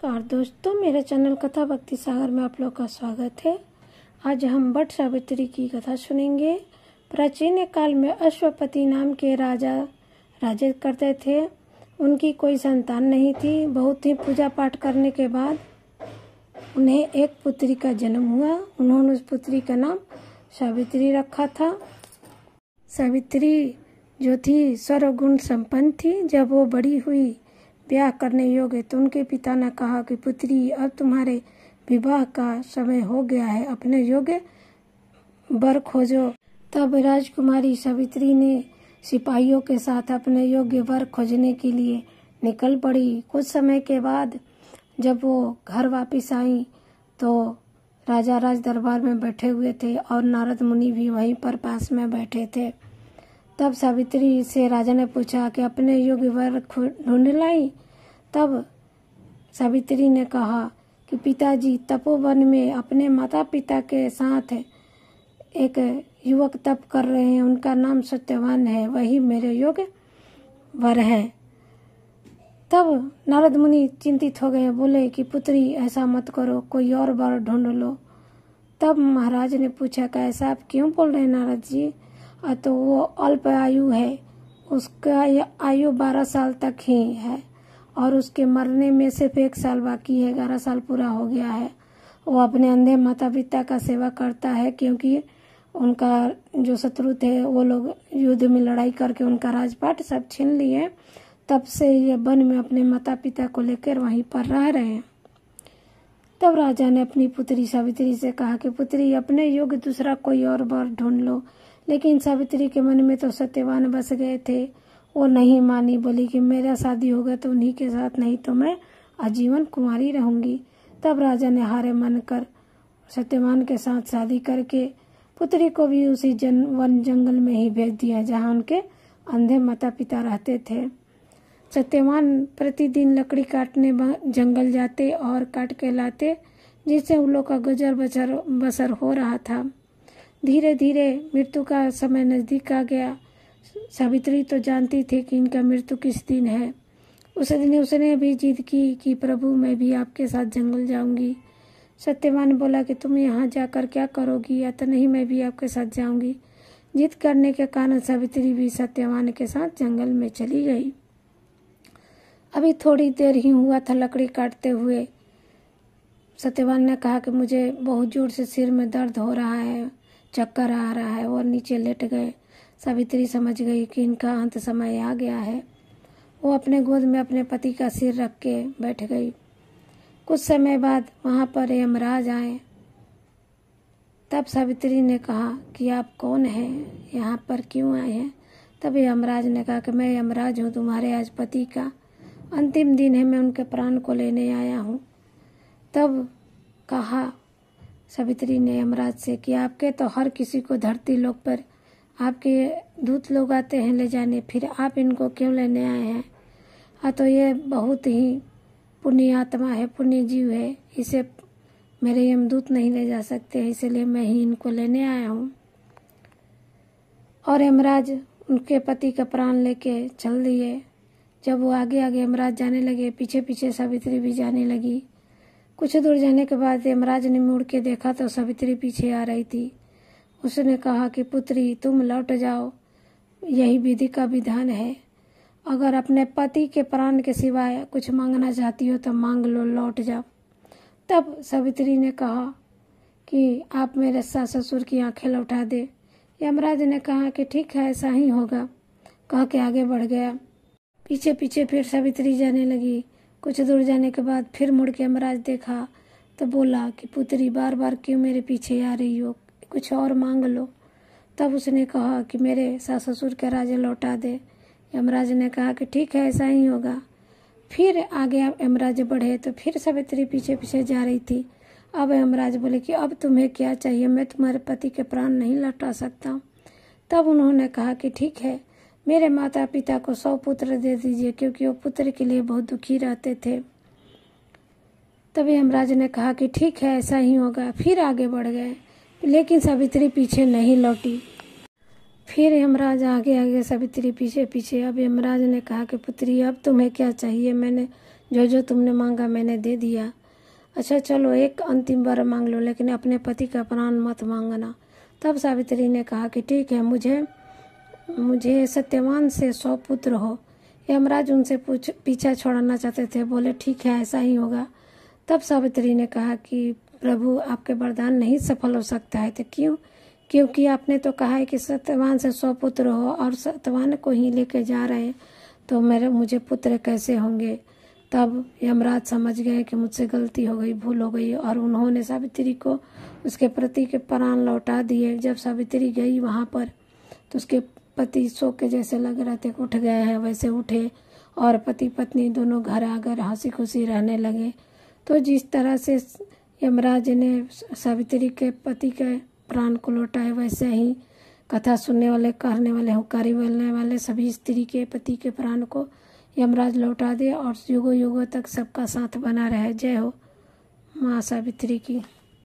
नमस्कार दोस्तों, मेरे चैनल कथा भक्ति सागर में आप लोग का स्वागत है। आज हम वट सावित्री की कथा सुनेंगे। प्राचीन काल में अश्वपति नाम के राजा राज्य करते थे। उनकी कोई संतान नहीं थी। बहुत ही पूजा पाठ करने के बाद उन्हें एक पुत्री का जन्म हुआ। उन्होंने उस पुत्री का नाम सावित्री रखा था। सावित्री जो थी सर्वगुण संपन्न थी। जब वो बड़ी हुई, ब्याह करने योग्य, तो उनके पिता ने कहा कि पुत्री, अब तुम्हारे विवाह का समय हो गया है, अपने योग्य वर खोजो। तब राजकुमारी सावित्री ने सिपाहियों के साथ अपने योग्य वर खोजने के लिए निकल पड़ी। कुछ समय के बाद जब वो घर वापस आई तो राजा राज दरबार में बैठे हुए थे और नारद मुनि भी वहीं पर पास में बैठे थे। तब सावित्री से राजा ने पूछा कि अपने योग्य वर ढूंढ लाई। तब सावित्री ने कहा कि पिताजी तपोवन में अपने माता पिता के साथ एक युवक तप कर रहे हैं, उनका नाम सत्यवान है, वही मेरे योग्य वर है। तब नारद मुनि चिंतित हो गए, बोले कि पुत्री ऐसा मत करो, कोई और वर ढूंढ लो। तब महाराज ने पूछा कि ऐसा आप क्यों बोल रहे हैं नारद जी? तो वो अल्प आयु है, उसका आयु 12 साल तक ही है और उसके मरने में सिर्फ 1 साल बाकी है, 11 साल पूरा हो गया है। वो अपने अंधे माता पिता का सेवा करता है, क्योंकि उनका जो शत्रु थे वो लोग युद्ध में लड़ाई करके उनका राजपाट सब छीन लिए। तब से ये वन में अपने माता पिता को लेकर वहीं पर रह रहे हैं। तब राजा ने अपनी पुत्री सावित्री से कहा कि पुत्री, अपने योग्य दूसरा कोई और वर ढूंढ लो। लेकिन सावित्री के मन में तो सत्यवान बस गए थे। वो नहीं मानी, बोली कि मेरा शादी होगा तो उन्हीं के साथ, नहीं तो मैं आजीवन कुंवारी रहूंगी। तब राजा ने हारे मानकर सत्यवान के साथ शादी करके पुत्री को भी उसी वन जंगल में ही भेज दिया जहाँ उनके अंधे माता पिता रहते थे। सत्यवान प्रतिदिन लकड़ी काटने जंगल जाते और काट के लाते, जिससे उन लोग का गुजर बसर हो रहा था। धीरे धीरे मृत्यु का समय नजदीक आ गया। सावित्री तो जानती थी कि इनका मृत्यु किस दिन है। उस दिन उसने भी जिद की कि प्रभु, मैं भी आपके साथ जंगल जाऊंगी। सत्यवान बोला कि तुम यहाँ जाकर क्या करोगी? या तो नहीं, मैं भी आपके साथ जाऊंगी। जिद करने के कारण सावित्री भी सत्यवान के साथ जंगल में चली गई। अभी थोड़ी देर ही हुआ था लकड़ी काटते हुए। सत्यवान ने कहा कि मुझे बहुत जोर से सिर में दर्द हो रहा है, चक्कर आ रहा है, और नीचे लेट गए। सावित्री समझ गई कि इनका अंत समय आ गया है। वो अपने गोद में अपने पति का सिर रख के बैठ गई। कुछ समय बाद वहां पर यमराज आए। तब सावित्री ने कहा कि आप कौन हैं, यहाँ पर क्यों आए हैं? तब यमराज ने कहा कि मैं यमराज हूँ, तुम्हारे आज पति का अंतिम दिन है, मैं उनके प्राण को लेने आया हूँ। तब कहा सावित्री ने यमराज से कि आपके तो हर किसी को धरती लोक पर आपके दूत लोग आते हैं ले जाने, फिर आप इनको क्यों लेने आए हैं? तो ये बहुत ही पुण्य आत्मा है, पुण्य जीव है, इसे मेरे यमदूत नहीं ले जा सकते, इसलिए मैं ही इनको लेने आया हूँ। और यमराज उनके पति का प्राण लेके चल दिए। जब वो आगे आगे यमराज जाने लगे, पीछे पीछे सावित्री भी जाने लगी। कुछ दूर जाने के बाद यमराज ने मुड़ के देखा तो सावित्री पीछे आ रही थी। उसने कहा कि पुत्री, तुम लौट जाओ, यही विधि का विधान है। अगर अपने पति के प्राण के सिवाय कुछ मांगना चाहती हो तो मांग लो, लौट जाओ। तब सावित्री ने कहा कि आप मेरे सास ससुर की आंखें लौटा दे। यमराज ने कहा कि ठीक है, ऐसा ही होगा, कह के आगे बढ़ गया। पीछे पीछे फिर सावित्री जाने लगी। कुछ दूर जाने के बाद फिर मुड़ के यमराज देखा तो बोला कि पुत्री, बार बार क्यों मेरे पीछे आ रही हो, कुछ और मांग लो। तब उसने कहा कि मेरे सास ससुर के राज्य लौटा दे। यमराज ने कहा कि ठीक है, ऐसा ही होगा। फिर आगे यमराज बढ़े तो फिर सावित्री पीछे पीछे जा रही थी। अब यमराज बोले कि अब तुम्हें क्या चाहिए, मैं तुम्हारे पति के प्राण नहीं लौटा सकता। तब उन्होंने कहा कि ठीक है, मेरे माता पिता को 100 पुत्र दे दीजिए, क्योंकि वो पुत्र के लिए बहुत दुखी रहते थे। तभी यमराज ने कहा कि ठीक है, ऐसा ही होगा। फिर आगे बढ़ गए, लेकिन सावित्री पीछे नहीं लौटी। फिर यमराज आगे आगे, सावित्री पीछे पीछे। अब यमराज ने कहा कि पुत्री, अब तुम्हें क्या चाहिए? मैंने जो जो तुमने मांगा मैंने दे दिया। अच्छा चलो एक अंतिम वर मांग लो, लेकिन अपने पति का प्राण मत मांगना। तब सावित्री ने कहा कि ठीक है, मुझे सत्यवान से 100 पुत्र हो। यमराज उनसे पीछा छोड़ाना चाहते थे, बोले ठीक है ऐसा ही होगा। तब सावित्री ने कहा कि प्रभु आपके वरदान नहीं सफल हो सकता है। तो क्यों? क्योंकि आपने तो कहा है कि सत्यवान से 100 पुत्र हो, और सत्यवान को ही लेके जा रहे हैं, तो मुझे पुत्र कैसे होंगे। तब यमराज समझ गए कि मुझसे गलती हो गई, भूल हो गई, और उन्होंने सावित्री को उसके पति के प्राण लौटा दिए। जब सावित्री गई वहाँ पर तो उसके पति सो के जैसे लग रहे थे, उठ गए हैं वैसे उठे, और पति पत्नी दोनों घर आकर हंसी खुशी रहने लगे। तो जिस तरह से यमराज ने सावित्री के पति के प्राण को लौटाए, वैसे ही कथा सुनने वाले, कहने वाले, हुक्कारी बोलने वाले सभी स्त्री के पति के प्राण को यमराज लौटा दे, और युगों युगों तक सबका साथ बना रहे। जय हो माँ सावित्री की।